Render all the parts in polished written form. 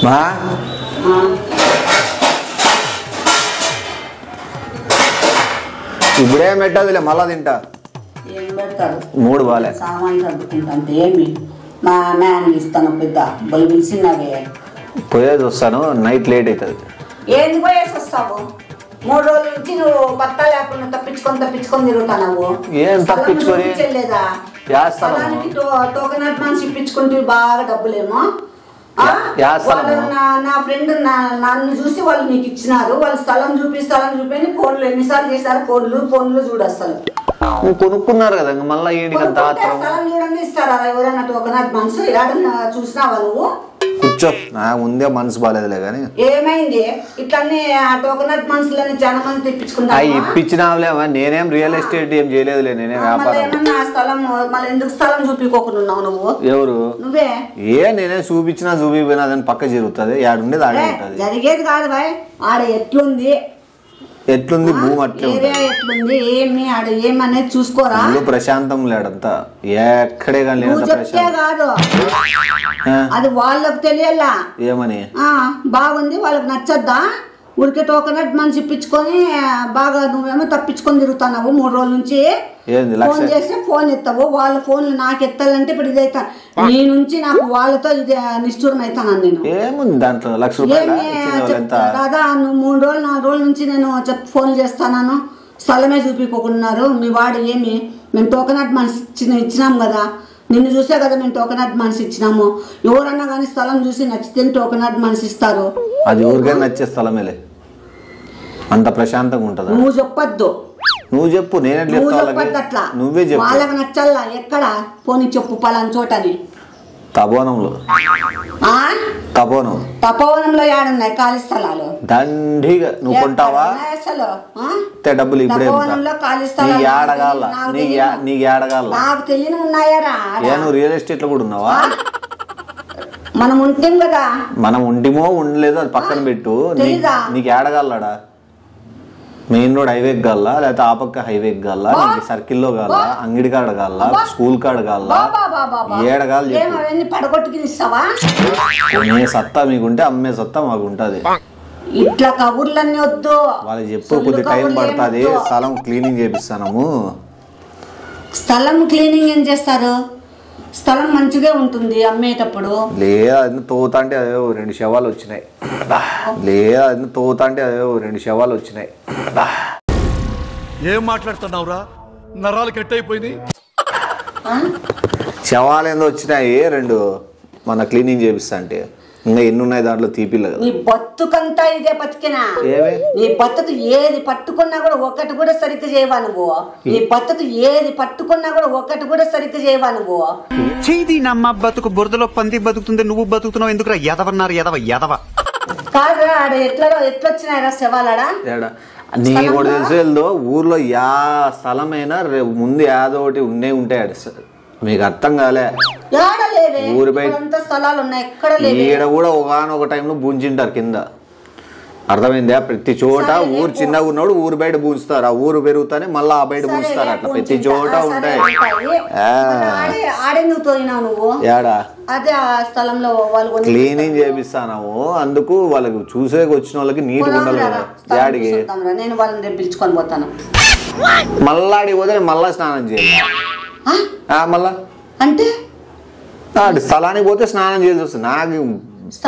మా ఇప్పుడేం పెట్టదులే మళ్ళా తింటా. ఏం పెడతారు? 3 బాలే సామాన్లు సర్దుకుంటే ఏమి మా మ్యాన్ ఇస్తాను పెద్ద బలి పిలిచినావే. పోయేది వస్తాను, నైట్ లేట్ అవుతుంది. ఏంది పోయేసి వస్తావు? 3 రోజుల నుంచి నువ్వు బత్త లేకుండా తప్పించుకొని తిరుగుతున్నావు. ఏం తప్పించుకొని లేదా టోకెన్ అడ్వాన్స్ ఇప్పించుకుంటే బాగా డబ్బులేమో. నా ఫ్రెండ్ నన్ను చూసి వాళ్ళు నీకు ఇచ్చినారు. వాళ్ళు స్థలం చూపి ఫోన్లు ఎన్నిసార్లు చేశారు? ఫోన్లు చూడు అసలు కొనుక్కున్నారు కదా మళ్ళీ స్థలం చూడండి ఇస్తారా ఎవరైనా టోకెన్ అడ్వాన్స్? ఏడన్నా చూసినావా నువ్వు? కూర్చో, నాకు ముందే మనసు బాగాలేదులే కానీ. ఏమైంది ఇట్లన్నీ ఆ టోకెన్ అడ్వాన్స్ చాలా మంది తెప్పించుకుంటా ఇప్పించినావులేమా, నేనేం రియల్ ఎస్టేట్ ఏం చేయలేదులే, నేనేం వ్యాపారం. స్థలం మళ్ళీ ఎందుకు స్థలం చూపించుకోకుండా నువ్వు? ఎవరు? నువ్వే. నేనే చూపించినా అదని పక్క జరుగుతుంది, ఆడుండేది ఆడే ఉంటుంది. జరిగేది కాదు భాయ్, ఆడ ఎట్లుంది భూమి అట్లే ఎట్లుంది ఏమి ఆడ ఏమనేది చూసుకోరా. ప్రశాంతం లేడంతా ఎక్కడే కానీ చెప్తే కాదు, అది వాళ్ళకు తెలియాలా ఏమని. బాగుంది వాళ్ళకి నచ్చద్దా? ఉడికే టోకెన్ అడ్వాన్స్ ఇప్పించుకొని బాగా నువ్వేమో తప్పించుకొని తిరుగుతున్నావు 3 రోజుల నుంచి. ఫోన్ చేస్తే ఫోన్ ఎత్తావు, వాళ్ళ ఫోన్లు నాకు ఎత్తాలంటే ఇప్పుడు ఇదైతా నీ నుంచి నాకు వాళ్ళతో ఇది నిష్ఠూరం అవుతాను నేను. ఏముంది దాంట్లో? దాదా నువ్వు 3 రోజులు 4 రోజుల నుంచి నేను ఫోన్ చేస్తాను, స్థలమే చూపించుకున్నారు. మీ వాడు ఏమి మేము టోకెన్ అడ్వాన్స్ ఇచ్చినాం కదా, నిన్ను చూసే కదా మేము టోకెన్ అడ్వాన్స్ ఇచ్చినాము. ఎవరన్నా కానీ స్థలం చూసి నచ్చితే టోకెన్ అడ్వాన్స్ ఇస్తారు. అది ఎవరికైనా నచ్చే స్థలమేలే, అంత ప్రశాంతంగా ఉంటది. నువ్వు చెప్పొద్దు, నువ్వు చెప్పు. అట్లా నువ్వే చెప్పు. వాళ్ళకి నచ్చల్లా. ఎక్కడ పోనీ చెప్పు పలాని చోటని. తపోవనంలో ఏడున్నాయి ఖాళీ స్థలాలు? దండిగా. నువ్వు కొంటావా అసలు? డబ్బులు ఇప్పుడే ఖాళీ స్థలాలు నీకు ఏడగాల? నాకు తెలియని ఉన్నాయారా? నువ్వు రియల్ ఎస్టేట్ లో కూడా ఉన్నావా? మనం ఉంటాం కదా. మనం ఉంటిమో ఉండలేదో అది పక్కన పెట్టు. నీకు ఏడగాలడా? మెయిన్ రోడ్ హైవేకి గాల్లా, లేకపోతే ఆ పక్క హైవేకి గాల్లా, నీకు సర్కిల్లో గాల్లా, అంగడి కాడ గాల్లా, స్కూల్ కాడ గాల్లా, ఏడగాలి కొనే సత్తా మీకుంటే అమ్మే సత్తా మాకు ఉంటది. ఇట్లా కబుర్లన్నీ వద్దు. వాళ్ళకి చెప్పు, కొద్ది టైం పడుతుంది, స్థలం క్లీనింగ్ చేపిస్తాము. స్థలం క్లీనింగ్ ఏం చేస్తారు? స్థలం మంచిగా ఉంటుంది అమ్మేటప్పుడు. లేదా తోత అంటే అదే 2 శవాలు వచ్చినాయి. ఏం మాట్లాడుతున్నావురా? నరాలు కట్ అయిపోయింది. శవాలు ఏందో వచ్చినాయి 2 మన క్లీనింగ్ చేపిస్తా అంటే. ఇంకా ఎన్ని ఉన్నాయి దాంట్లో తీపిల్ల. నీ బతుకంతా ఇదే బతికినా, నీ బతుకు ఏది పట్టుకున్నా కూడా ఒకటి కూడా సరిగ్గా చేయవా నువ్వు? నీ బతుకు ఏది పట్టుకున్నా కూడా ఒకటి కూడా సరిగ్గా చేయవా నువ్వు? చేది నమ్మ బతుకు బురదలో పంది బతుకుతుంది, నువ్వు బతుకుతున్నావు ఎందుకురా? ఎదవన్నారు ఎదవ కాదురా. ఆడ ఎట్లొచ్చినాయరా శవాలాడా? నీకు కూడా తెలుసు, ఊర్లో యా స్థలమైనా ముందు యాదో ఒకటి ఉంటాయి. మీకు అర్థం కాలే? ఊరి బయట ఈడ కూడా ఒకనొక టైంలో బూంచింటారు కింద. అర్థమైందా? ప్రతి చోట ఊరు చిన్నగా ఉన్నోడు ఊరు బయట బూంచుతారు, ఆ ఊరు పెరుగుతానే మళ్ళీ ఆ బయట బూంచుతారు. అట్లా ప్రతి చోట ఉంటాయి. క్లీనింగ్ చేపిస్తాను, అందుకు వాళ్ళకి చూసేకి వచ్చిన వాళ్ళకి నీట్గా ఉండాలి కదా. యాడికి నేను వాళ్ళని రేపు పిలుచుకొని పోతాను. మళ్ళా ఆడికి పోతే మళ్ళా స్నానం చేయాలి. మళ్ళా అంటే స్థలానికి పోతే స్నానం చేయాల్సి వస్తుంది. నాకు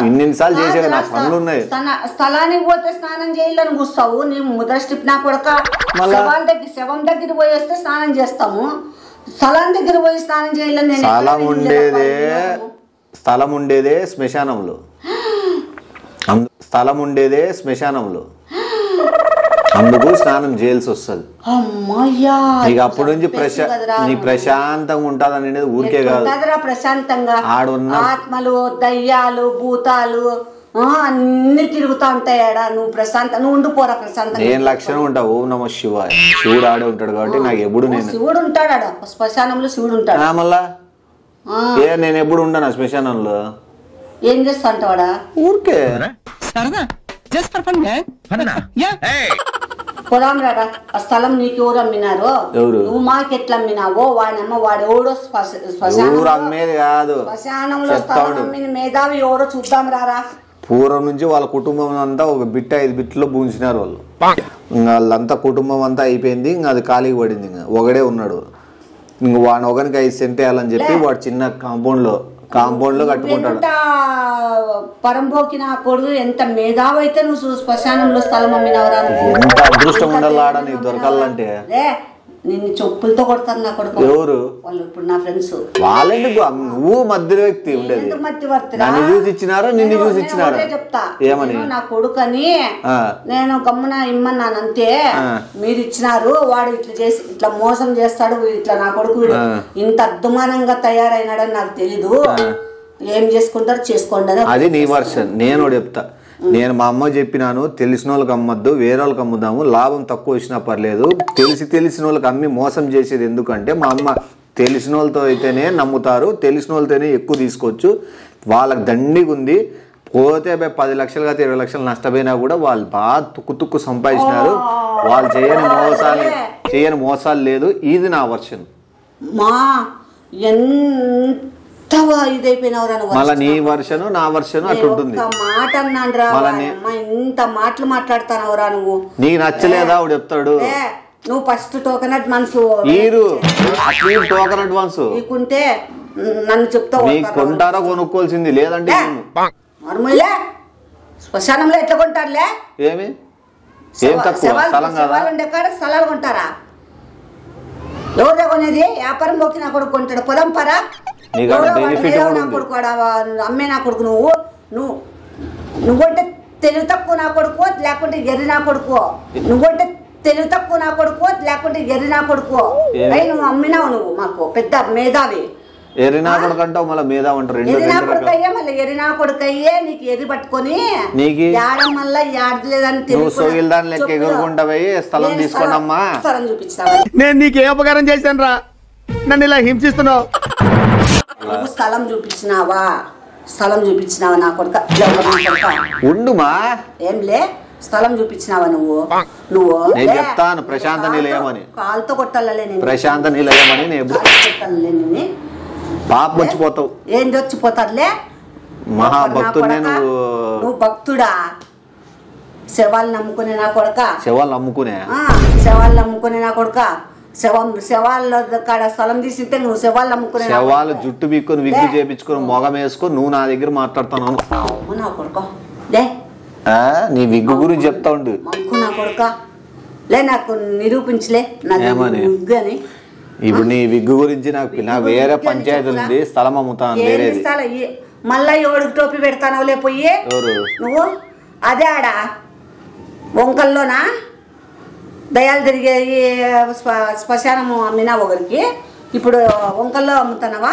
ఇన్నిసార్లు చేసేది, నాకు పనులు ఉన్నాయి. స్థలానికి పోతే స్నానం చేయాలని కూర్చావు నీ ముద్ర స్టిప్. నా కొడక శవం దగ్గర పోయి వస్తే స్నానం చేస్తాము, స్థలం దగ్గర పోయి స్నానం చేయాలని. స్థలం ఉండేదే శ్మశానంలో, అందుకు స్నానం చేయాల్సి వస్తుంది. నీకు అప్పటి నుంచి నీ ప్రశాంతంగా ఉంటుంది అనేది ఊరికే కాదు. ప్రశాంతంగా ఆత్మలు, దయ్యాలు, భూతాలు అన్ని తిరుగుతా ఉంటాయి. నువ్వు నువ్వు ఉండిపోరా ప్రశాంతంగా. నేను లక్షణం ఉంటా. ఓం నమ శివాయ. శివుడు ఆడే ఉంటాడు కాబట్టి నాకు ఎప్పుడు శివుడు ఉంటాడు శ్మశానంలో. శివుడు ఉంటాడు. మళ్ళా నేను ఎప్పుడు ఉంటాను శ్మశానంలో. ఏం చేస్తా అంటావాడా? ఊరికే పోదాం రాడా. ఆ స్థలం నీకు ఎవరు అమ్మినారో? నువ్వు మాకెట్లా అమ్మినావో? వాడమ్మ వాడు ఎవడో శ్మశానంలో స్థలం అమ్మిన మేధావి ఎవరో చూద్దాం రారా. పూర్వం నుంచి వాళ్ళ కుటుంబం అంతా ఒక బిట్ 5 బిట్లో పూంచినారు వాళ్ళు. ఇంకా వాళ్ళంతా కుటుంబం అంతా అయిపోయింది. ఇంకా అది ఖాళీకి పడింది. ఇంకా ఒకడే ఉన్నాడు. ఇంక వాడిని ఒకరికి 5 సెంట్ వేయాలని చెప్పి వాడు చిన్న కాంపౌండ్ లో కట్టుకుంటాడు. పరంపోకి నా కొడుకు ఎంత మేధావైతే నువ్వు శ్మశానంలో స్థలం అమ్మినవరా? ఎంత అదృష్టం ఉండాలి ఆడ నీకు దొరకాలంటే. నిన్ను చెప్పులతో కొడతారు నా కొడుకు. ఎవరు వాళ్ళు? ఇప్పుడు నా ఫ్రెండ్స్. వాళ్ళంటే నువ్వు మధ్య వ్యక్తి ఉండేది. నన్ను చూసి ఇచ్చినారా నిన్ను చూసి ఇచ్చినారా? చెప్తా ఏమని? నా కొడుకని నేను గమ్మున ఇమ్మన్నానంతే. మీరు ఇచ్చినారు. వాడు ఇట్లా చేసి ఇట్లా మోసం చేస్తాడు, ఇట్లా నా కొడుకు ఇంత అద్దుమానంగా తయారైనాడని నాకు తెలీదు. ఏం చేసుకుంటారు చేసుకోండి. అది నీ వర్షన్. నేను చెప్తా. నేను మా అమ్మ చెప్పినాను, తెలిసిన వాళ్ళకి అమ్మద్దు, వేరే వాళ్ళకి అమ్ముదాము, లాభం తక్కువ వచ్చినా పర్లేదు. తెలిసిన వాళ్ళకి అమ్మి మోసం చేసేది ఎందుకంటే మా అమ్మ తెలిసిన వాళ్ళతో అయితేనే నమ్ముతారు, తెలిసిన వాళ్ళతోనే ఎక్కువ తీసుకోవచ్చు. వాళ్ళకి దండిగా ఉంది. పోతే 10 లక్షలు కాదు 20 లక్షలు నష్టపోయినా కూడా వాళ్ళు బాగా తుక్కు సంపాదించినారు. వాళ్ళు చేయని మోసాలు లేదు. ఇది నా వర్షన్. మా మళ్ళీ నీ వర్షను నా వర్షను అట్లుంటుంది. మాట అన్నాను ఇంత మాటలు మాట్లాడతానవరా నువ్వు? నీకు నచ్చలేదా ఆవిడ చెప్తాడు. నువ్వు first token advance token advance నీకుంటే నన్ను చెప్తావు. నీకు కొంటారా కొనుక్కోవాల్సింది లేదంటే శ్మశానంలో ఎట్లా కొంటారులే? ఏమి ఏం తక్కువ స్థలం కదా? స్థలాలు కొంటారా? ఎవరు కొనేది? వ్యాపారం పోకి నా కొడుకు కొంటాడు. పొలం పరా నా కొడుకు అమ్మే నా కొడుకు. నువ్వంటే తెలివి తక్కువ నా కొడుకు, లేకుంటే ఎర్రి నా కొడుకు. నువ్వంటే తెలివి తక్కువ నా కొడుకు, లేకుంటే ఎర్రి నా కొడుకు. అయి నువ్వు అమ్మినావు. నువ్వు మాకు పెద్ద మేధావి. ఎరినా కొడుకు అంటావు మళ్ళీ మేధావి అంటారు. ఎరినా కొడుకు అయ్యే మళ్ళీ ఎరినా కొడుకు అయ్యే నీకు ఎర్రి పట్టుకొని ఏడం మళ్ళీ ఏడలేదని లెక్క ఎగురుకుంటావే. స్థలం తీసుకోండమ్మా. స్థలం చూపించావా? నేను నీకే ఉపకారం చేశాను రా, నన్ను ఇలా హింసిస్తున్నావు. నువ్వు స్థలం చూపించినావా? స్థలం చూపించినావా నా కొడుక? ఉండుమా ఏంలే స్థలం చూపించినావా నువ్వు? నేను చెప్తాను ప్రశాంత నిలయమని. కాలుతో కొట్టాలే నేను. ప్రశాంత నిలయమని నేను పాప వచ్చిపోతావు. ఏంటి వచ్చిపోతారులే? మహాభక్తుడే నువ్వు భక్తుడా? శవాలు నమ్ముకునే నా కొడుక. శవాలు నమ్ముకునే నా కొడుక. శవాల కాడ స్థలం తీసింటే నువ్వు శవాలు నమ్ముకునే. శవాలు జుట్టు బిక్కొని విగ్గు చేపించుకొని మొగం వేసుకొని నువ్వు నా దగ్గర మాట్లాడుతున్నావు. నా కొడుక నీ విగ్గు గురించి చెప్తా ఉండు. నా కొడుక లే నాకు నిరూపించలే విగ్గు అని. ఇప్పుడు నీ విగ్గు గురించి నాకు వేరే పంచాయతీ ఉంది. స్థలం అమ్ముతాను వేరే. మళ్ళా ఎవడికి టోపీ పెడతానో లే పోయి నువ్వు. అదే ఆడ వంకల్లోనా దయాలు తిరిగే శ్మశానము అమ్మినా ఒకరికి. ఇప్పుడు వంకల్లో అమ్ముతానవా?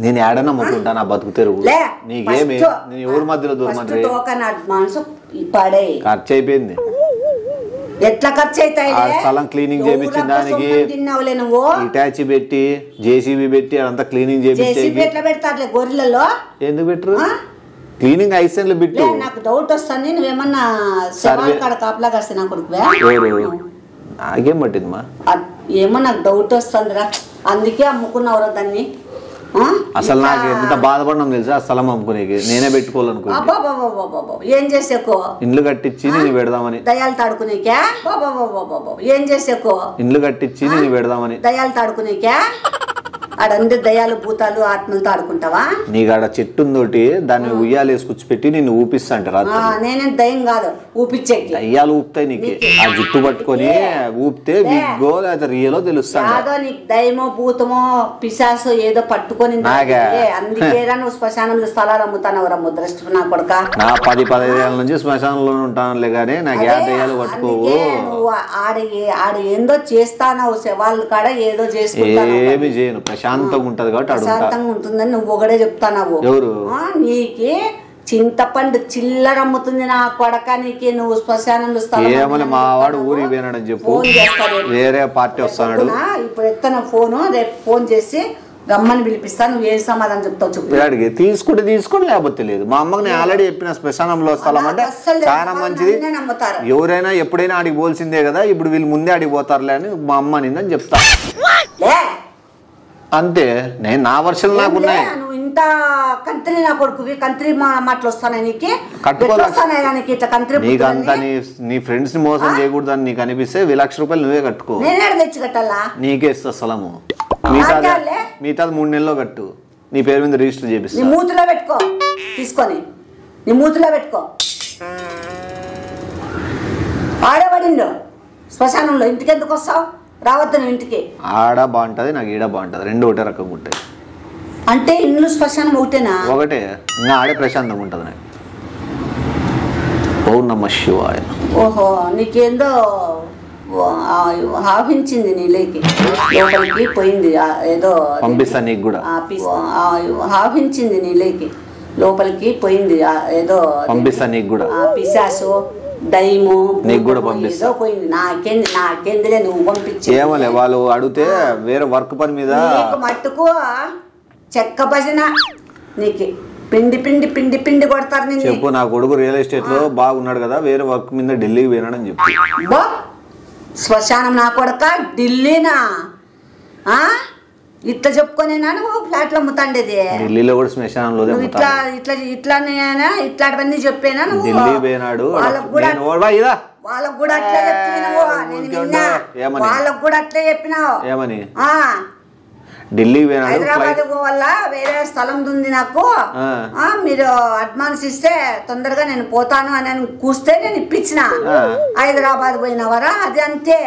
నేను ఏడన్నా అమ్ముకుంటా నా బతుకు తెరువు. నీకేమి ఊరి మధ్యలో దూరం టోకన్ అడ్వాన్స్ పడే ఖర్చు అయిపోయింది. ఎట్లా ఖర్చు అవుతాయి? స్థలం క్లీనింగ్ చేయించిన దానికి నువ్వు ఇటాచి పెట్టి జేసీబీ పెట్టి అదంతా క్లీనింగ్ చేయించి ఎట్లా పెడతారులే గొర్రెలలో? ఎందుకు పెట్టరు? క్లీనింగ్ 5 సెంట్లు పెట్టు. నాకు డౌట్ వస్తుంది. నువ్వేమన్నా కాడ కాపలా కాస్తే నా కొడుకు నాకేం పట్టింది మా? ఏమో నాకు డౌట్ వస్తుందిరా, అందుకే అమ్ముకున్నావురా దాన్ని. అసలు నాకు ఎంత బాధపడినాం తెలుసా స్థలం అమ్ముకునేకి. నేనే పెట్టుకోవాలనుకో. ఏం చేసేకో? ఇండ్లు కట్టించి నేను పెడదామని. దయాలు తాడుకునేకా? ఏం చేసేకో? ఇండ్లు కట్టించి నేను పెడదామని. దయాలు తాడుకునేకా? ఆడంటే దయాలు భూతాలు ఆత్మలతో ఆడుకుంటావా? నీకు ఆడ చెట్టు ఉందోటి, దాన్ని ఉయ్యాలు వేసుకొచ్చి పెట్టి నిన్ను ఊపిస్తా అంట. నేనేం దయ్యం కాదు ఊపించేకి. దయ్యాలు ఊపుతాయి నీకు. ఆ జుట్టు పట్టుకొని ఊపితే విగ్గో లేదా రియలో తెలుస్తాను. కాదో నీకు దయ్యమో భూతమో పిశాసో ఏదో పట్టుకొని. అందుకేరా నువ్వు శ్మశానంలో స్థలాలు అమ్ముతానవరా ముద్రష్ట నా కొడుక. నా 10-15 ఏళ్ళ నుంచి శ్మశానంలో ఉంటానులే గానీ నాకు ఏ దయ్యాలు పట్టుకోవు. నువ్వు ఆడ ఏందో చేస్తానవు. శవాళ్ళ కాడ ఏదో చేసుకుంటావు. ఏమి చేయను. ప్రశాంతంగా ఉంటది కాబట్టి ప్రశాంతంగా ఉంటుందని నువ్వు ఒకడే చెప్తావు. ఎవరు? నీకి చింతపండు చిల్లర అమ్ముతుంది నా కొడక. నీకి నువ్వు శ్మశానంలో ఏమని మా వాడు ఊరికి పోయినాడని చెప్పు. వేరే పార్టీ వస్తాడు. ఇప్పుడు ఎత్తన ఫోను, రేపు ఫోన్ చేసి రమ్మని పిలిపిస్తా. నువ్వు ఏం సమాధానం చెప్తావు చెప్పు. అడిగి తీసుకొని లేకపోతే లేదు. మా అమ్మకి నేను ఆల్రెడీ చెప్పిన శ్మశానంలో స్థలం అంటే చాలా మంచిది, ఎవరైనా ఎప్పుడైనా ఆడికి పోల్సిందే కదా. ఇప్పుడు వీళ్ళు ముందే ఆడికి పోతారులే అని మా అమ్మ నిందని చెప్తా. అంతే నేను నా వర్షాలు నాకు ఉన్నాయి. నువ్వు ఇంత కంత్రి నా కొడుకువి కంత్రి మాటలు వస్తాయి నీకు కట్టుకోవాలి ఇట్లా కంత్రి నీకంతా నీ ఫ్రెండ్స్ ని మోసం చేయకూడదు అని నీకు అనిపిస్తే 1,00,000 రూపాయలు నువ్వే కట్టుకో. నేనే తెచ్చి కట్టాలా? నీకే ఇస్తా స్థలము. మిగతా 3 నెలల్లో కట్టు. నీ పేరు మీద రిజిస్టర్ చేపిస్తా. నీ మూతిలో పెట్టుకో తీసుకొని నీ మూతిలో పెట్టుకో. ఆడబడిండు శ్మశానంలో ఇంటికి ఎందుకు వస్తావు? రావద్దు నువ్వు ఇంటికి. ఆడ బాగుంటది నాకు ఈడ బాగుంటది, రెండు ఒకటే రకంగా ఉంటాయి. అంటే ఇల్లు శ్మశానం ఒకటేనా? ఒకటే. ఇంకా ఆడే ప్రశాంతంగా ఉంటది నాకు. ఓం నమః శివాయ. ఓహో నీకేందో ఆహించింది నీలోకి లోపలికి పోయింది ఏదో పంపిస్తా నీకు కూడా. ఆహించింది నీలోకి లోపలికి పోయింది ఏదో పంపిస్తా నీకు కూడా. పిశాసు దైము నీకు కూడా పంపిస్తా. పోయింది. నాకేందిలే నువ్వు పంపించి. ఏమలే వాళ్ళు అడిగితే వేరే వర్క్ పని మీద మట్టుకు చెక్క భజన నీకు పిండి పిండి పిండి పిండి కొడతారు నేను చెప్పు. నా కొడుకు రియల్ ఎస్టేట్ లో బాగున్నాడు కదా, వేరే వర్క్ మీద ఢిల్లీకి పోయినాడని చెప్పు. శ్మశానం నా కొడక ఢిల్లీనా? ఇట్లా చెప్పుకొనేనా నువ్వు ఫ్లాట్లు అమ్ముతాండేది? ఢిల్లీలో కూడా శ్మశానంలో ఇట్లా ఇట్లా ఇట్లానేనా ఇట్లాంటివన్నీ చెప్పేనా నువ్వు? ఢిల్లీ పోయినాడు. వాళ్ళకు కూడా అట్లే చెప్పినావు. వాళ్ళకు కూడా అట్లే చెప్పినావు. ఏమని? ఢిల్లీ పోయినాడు. హైదరాబాద్ వల్ల వేరే స్థలం ఉంది నాకు, మీరు అడ్వాన్స్ ఇస్తే తొందరగా నేను పోతాను అని కూస్తే నేను ఇప్పించిన. హైదరాబాద్ పోయినవరా? అది అంతే.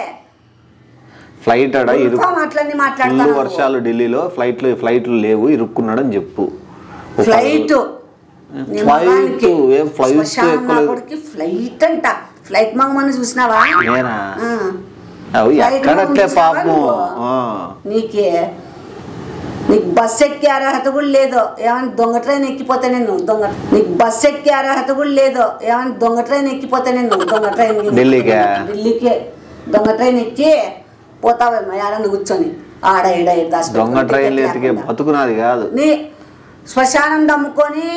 ఫ్లైట్ అట్లన్నీ మాట్లాడతాను. వర్షాలు ఢిల్లీలో ఫ్లైట్లు లేవు, ఇరుక్కున్నాడు అని చెప్పు. ఫ్లైట్ ఫ్లైట్ అంట. ఫ్లైట్ మగమని చూసినావా? పాపం నీకే నీకు బస్ ఎక్కే అర్హత కూడా లేదు. ఏమైనా దొంగ ట్రైన్ ఎక్కిపోతే నేను నీకు బస్ ఎక్కే అర్హత కూడా లేదు. ఏమైనా దొంగ ట్రైన్ ఎక్కిపోతే నేను దొంగ ట్రైన్ ఢిల్లీకే దొంగ ట్రైన్ ఎక్కి పోతావేమో ఆడంది కూర్చొని ఆడ ఈడ దొంగ ట్రైన్ బతుకున్నది కాదు. నీ శ్మశానం దమ్ముకొని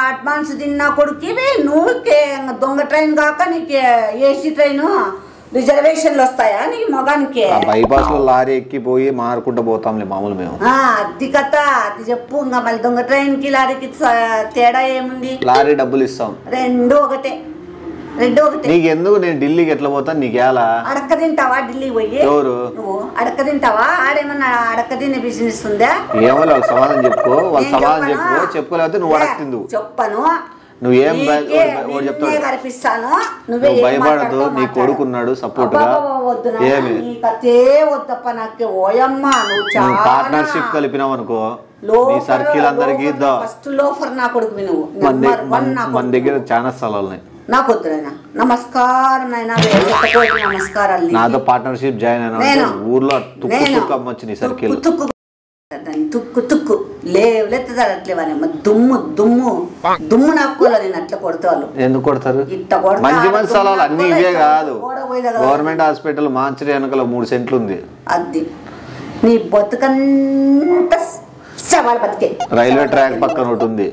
అడ్వాన్స్ తిన్నా కొడుకు నువ్వు దొంగ ట్రైన్ కాక నీకు ఏసీ ట్రైన్ రిజర్వేషన్లు వస్తాయా నీ మగానికి? బైపాస్ లో లారీ ఎక్కిపోయి మారుకుంటూ పోతాంలే మామూలు మేము. అది కథ అది చెప్పు. ఇంకా మళ్ళీ దొంగ ట్రైన్ కి లారీకి తేడా ఏముంది? లారీ డబ్బులు ఇస్తాం, రెండు ఒకటే. నీకు ఎందుకు? నేను ఢిల్లీకి ఎట్లా పోతాను? నీకు ఎలా అడక్క తింటావా? ఢిల్లీకి పోయి ఎవరు నువ్వు అడక్క తింటావా? ఆడేమన్నా అడక్క తినే బిజినెస్ ఉందా? ఏమో వాళ్ళ సమాధానం చెప్పుకో. వాళ్ళ సమాధానం చెప్పుకోలేకపోతే నువ్వు అడక్క తిందు. చెప్పను. నువ్వేం కనిపిస్తాను. నువ్వు భయపడదు. నీ కొడుకున్నాడు సపోర్ట్ గా. ఏమి వద్దప్ప నాకు ఓయమ్మా. నువ్వు పార్ట్నర్షిప్ కలిపినావు అనుకో, నీ సర్కిల్ అందరికి ఫస్ట్ లోఫర్ నా కొడుకు. నువ్వు మన దగ్గర చాలా స్థలాలు ఉన్నాయి. నాకు వద్దునైనా నమస్కారం అయినా నమస్కారాలు. నాతో పార్ట్నర్షిప్ జాయిన్ అయినా ఊర్లో అమ్మొచ్చు నీ సర్కిల్. తుక్కు తుక్కు లేవులెత్తదారట్లేవనేమో దుమ్ము దుమ్ము దుమ్ము నాకోలే. నేను అట్లా కొడతాను. ఎందుకు కొడతారు? మంచి మంచి స్థలాలు అన్ని ఇవే కాదు. గవర్నమెంట్ హాస్పిటల్ మాంచరి వెనకాల 3 సెంట్లు ఉంది. అది నీ బతుకంత సవాల్ బతికే. రైల్వే ట్రాక్ పక్కన ఒకటి ఉంది.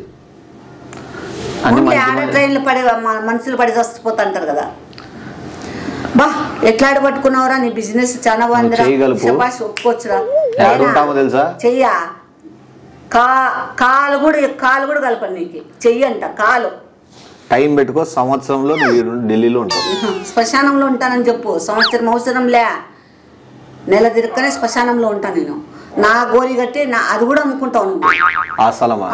ట్రైన్లు పడి మనుషులు పడి చచ్చిపోతుంటారు కదా. బా ఎట్లా పట్టుకున్నావురా? నీ బిజినెస్ చాలా బాగుందిరా. ఒప్పుకోవచ్చురా. తెలుసా? చెయ్యా కాలు కూడా కలపండి నీకు. చెయ్యంట కాలు. టైం పెట్టుకో. సంవత్సరంలో నువ్వు ఢిల్లీలో ఉంటావు. శ్మశానంలో ఉంటానని చెప్పు. అవసరంలే. నెల తిరక్కనే శ్మశానంలో ఉంటాను నేను. నా గోరి కట్టి అది కూడా అమ్ముకుంటావు నువ్వు. ఆ స్థలమా?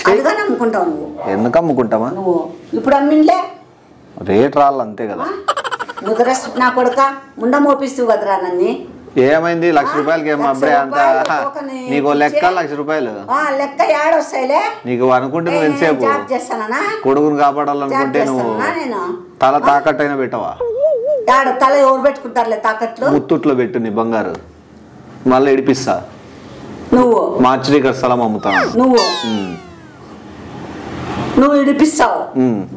అదిగానే అమ్ముకుంటావు నువ్వు. ఎందుకు అమ్ముకుంటావా? నువ్వు ఇప్పుడు అమ్మిండ్లే రేట్ రాళ్ళు అంతే కదా. ముద్ర నా కొడుక ముండ మోపిస్తూ కదరా నన్ను. ఏమైంది? 1,00,000 రూపాయలకి ఏమో అప్పుడే అంత నీకు లెక్క 1,00,000 రూపాయలు లెక్క ఏడొస్తాయిలే నీకు అనుకుంటే నువ్వు ఎంతసేపు కొడుకుని కాపాడాలనుకుంటే నువ్వు తల తాకట్టు అయినా పెట్టవా? తల ఎవరు పెట్టుకుంటారులే తాకట్లు? ముత్తుట్లో పెట్టు నీ బంగారు. మళ్ళీ ఇడిపిస్తా. నువ్వు మార్చిడి ఇక్కడ స్థలం అమ్ముతాను. నువ్వు ఇడిపిస్తావు.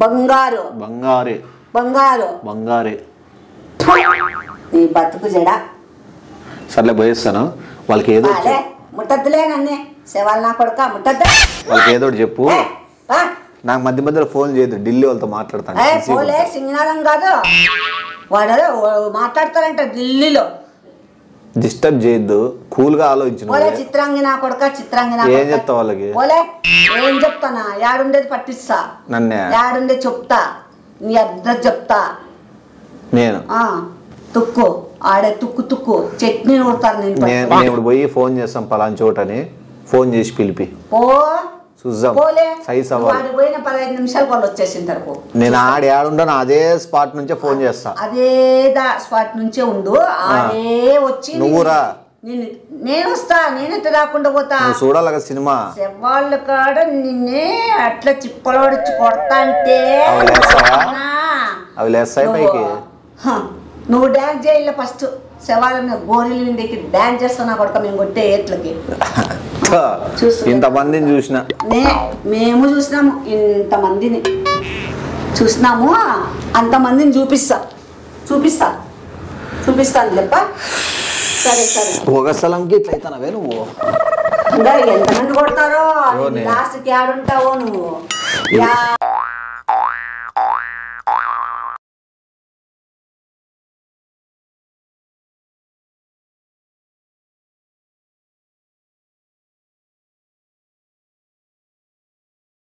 బంగారు బంగారే బంగారు బంగారే. నీ బతుకు జడా. సర్లే పోయేస్తాను. వాళ్ళకి ఏదో ముట్టద్దులే నన్నే సేవాలు నా కొడుక ముట్టద్దు. వాళ్ళకి ఏదో చెప్పు. నాకు మధ్య మధ్యలో ఫోన్ చేయదు. ఢిల్లీ వాళ్ళతో మాట్లాడతాను. పోలే సింగనారం కాదు వాడు మాట్లాడతారంట ఢిల్లీలో. డిస్టర్బ్ చేయొద్దు, కూల్ గా ఆలోచించు. ఓలే చిత్రాంగి నా కొడుక, చిత్రాంగి నా ఏం చెప్తావు వాళ్ళకి? ఓలే ఏం చెప్తానా, యాడుండేది పట్టిస్తా, నన్నే యాడుండే చెప్తా, నీ అడ్రస్ చెప్తా నేను. తుక్కు ఆడే తుక్కు చట్నీ నూడతారు. నేను ఇప్పుడు పోయి ఫోన్ చేస్తాం పలానా చోటని, ఫోన్ చేసి పిలిపి చూద్దాం. పోయిన 15 నిమిషాలు వాళ్ళు వచ్చేసింటారు. నేను ఆడుంటాను అదే స్పాట్ నుంచే ఫోన్ చేస్తా. అదే స్పాట్ నుంచే ఉండు, ఆడే వచ్చి నువ్వురా. నేను వస్తా, నేనెట్ట రాకుండా పోతా? చూడాలి కదా సినిమా. శవాళ్ళ కాడ నిన్నే అట్లా చిప్పలోడిచ్చి కొడతా అంటే అవి లేస్తాయి పైకి. నువ్వు డాన్స్ చేయాలి ఫస్ట్. శవాల మీద గోరీల మీదకి డాన్స్ చేస్తున్నా కొడక మేము కొట్టే ఏట్లకి. ఇంతమందిని చూసిన, మేము చూసినాము, ఇంతమందిని చూసినాము, అంతమందిని చూపిస్తాను చెప్ప. సరే ఒక స్థలంకి ఇట్లా అవుతానవే నువ్వు. ఎంతమంది కొడతారో లాస్ట్కి ఆడుంటావో నువ్వు.